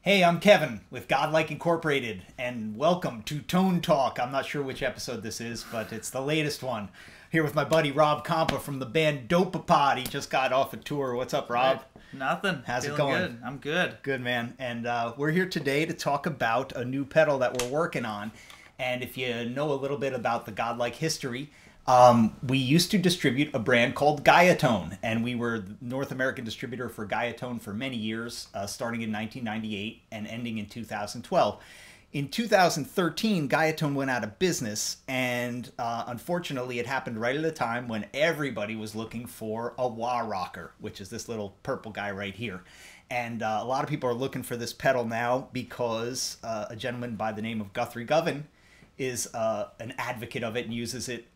Hey, I'm Kevin with Godlyke Incorporated, and welcome to Tone Talk. I'm not sure which episode this is, but it's the latest one. Here with my buddy Rob Compa from the band Dopapod. He just got off a tour. What's up, Rob? Nothing. How's it Feeling going? Good. I'm good. Good, man. And we're here today to talk about a new pedal that we're working on. And if you know a little bit about the Godlyke history, we used to distribute a brand called Guyatone, and we were the North American distributor for Guyatone for many years, starting in 1998 and ending in 2012. In 2013, Guyatone went out of business, and unfortunately, it happened right at a time when everybody was looking for a wah rocker, which is this little purple guy right here. And a lot of people are looking for this pedal now because a gentleman by the name of Guthrie Govan is an advocate of it and uses it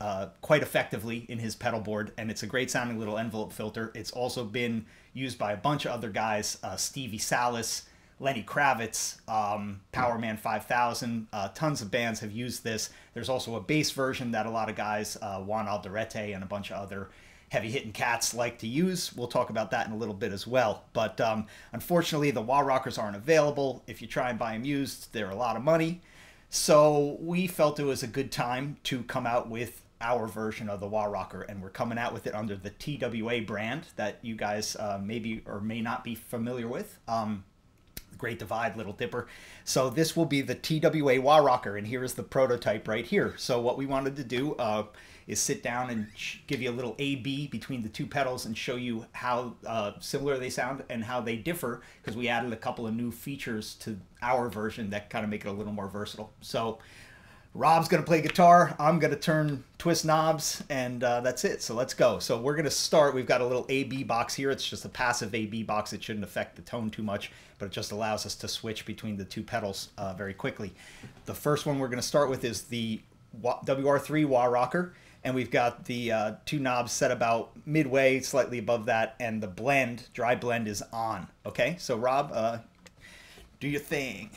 quite effectively in his pedal board, and it's a great sounding little envelope filter. It's also been used by a bunch of other guys, Stevie Salas, Lenny Kravitz, Powerman 5000, tons of bands have used this. There's also a bass version that a lot of guys, Juan Alderete and a bunch of other heavy-hitting cats like to use. We'll talk about that in a little bit as well. But unfortunately, the wah rockers aren't available. If you try and buy them used, they're a lot of money. So we felt it was a good time to come out with our version of the wah rocker, and we're coming out with it under the TWA brand that you guys maybe or may not be familiar with. Great Divide, Little Dipper. So this will be the TWA Wah Rocker, and here is the prototype right here. So what we wanted to do is sit down and give you a little A-B between the two pedals and show you how similar they sound and how they differ, because we added a couple of new features to our version that kind of make it a little more versatile. So Rob's going to play guitar, I'm going to twist knobs, and that's it. So let's go. So we're going to start. We've got a little A-B box here. It's just a passive A-B box. It shouldn't affect the tone too much, but it just allows us to switch between the two pedals very quickly. The first one we're going to start with is the WR3 Wah Rocker, and we've got the two knobs set about midway, slightly above that, and the blend, dry blend, is on. Okay, so Rob, do your thing.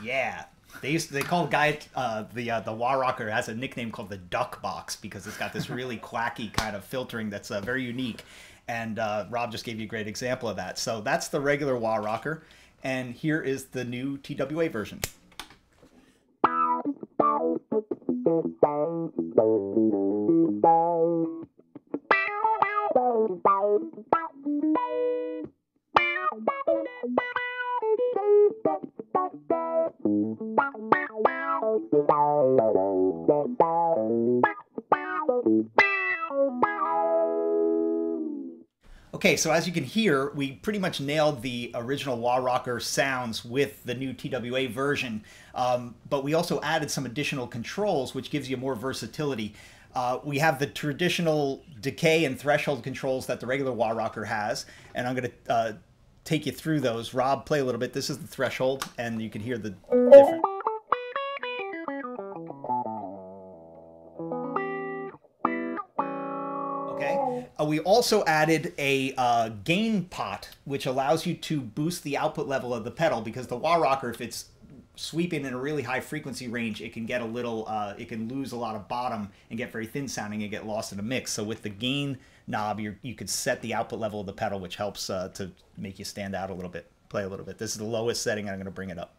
Yeah, they call the wah rocker has a nickname called the duck box because it's got this really quacky kind of filtering that's very unique, and Rob just gave you a great example of that. So that's the regular wah rocker, and here is the new TWA version. Okay, so as you can hear, we pretty much nailed the original wah rocker sounds with the new TWA version, but we also added some additional controls, which gives you more versatility. We have the traditional decay and threshold controls that the regular wah rocker has, and I'm going to take you through those. Rob, play a little bit. This is the threshold, and you can hear the different. Okay. We also added a gain pot, which allows you to boost the output level of the pedal, because the wah rocker, if it's sweeping in a really high frequency range, it can get a little, it can lose a lot of bottom and get very thin sounding and get lost in a mix. So with the gain knob, you could set the output level of the pedal, which helps to make you stand out a little bit, play a little bit. This is the lowest setting. I'm going to bring it up.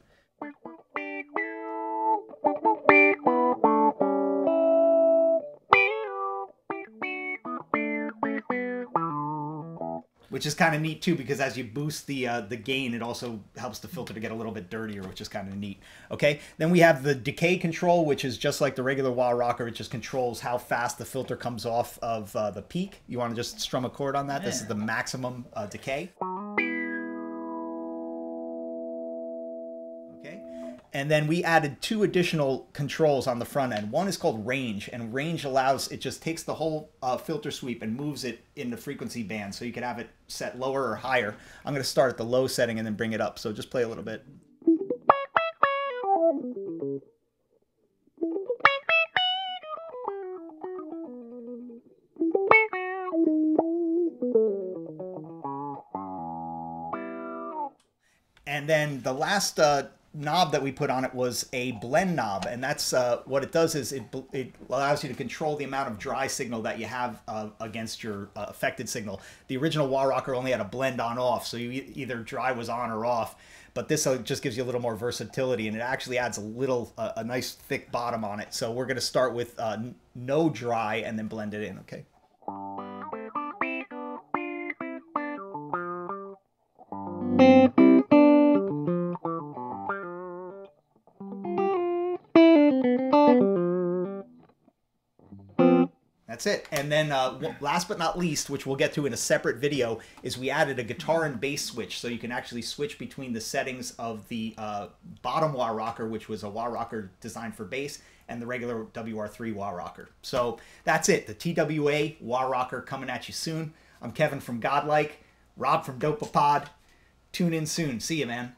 Which is kind of neat too, because as you boost the gain, it also helps the filter to get a little bit dirtier, which is kind of neat. Okay, then we have the decay control, which is just like the regular wah rocker. It just controls how fast the filter comes off of the peak. You want to just strum a chord on that. Yeah. This is the maximum decay. Okay, and then we added two additional controls on the front end. One is called range, and range allows, it just takes the whole filter sweep and moves it in the frequency band, so you can have it set lower or higher. I'm going to start at the low setting and then bring it up, so just play a little bit. And then the last knob that we put on it was a blend knob, and that's what it does is it allows you to control the amount of dry signal that you have against your affected signal. The original Wah Rocker only had a blend on off, so you either dry was on or off, but this just gives you a little more versatility, and it actually adds a nice thick bottom on it. So we're going to start with no dry and then blend it in. Okay. That's it. And then last but not least, which we'll get to in a separate video, is we added a guitar and bass switch, so you can actually switch between the settings of the bottom Wah Rocker, which was a Wah Rocker designed for bass, and the regular WR3 Wah Rocker. So that's it. The TWA Wah Rocker coming at you soon. I'm Kevin from Godlyke, Rob from Dopapod. Tune in soon. See you, man.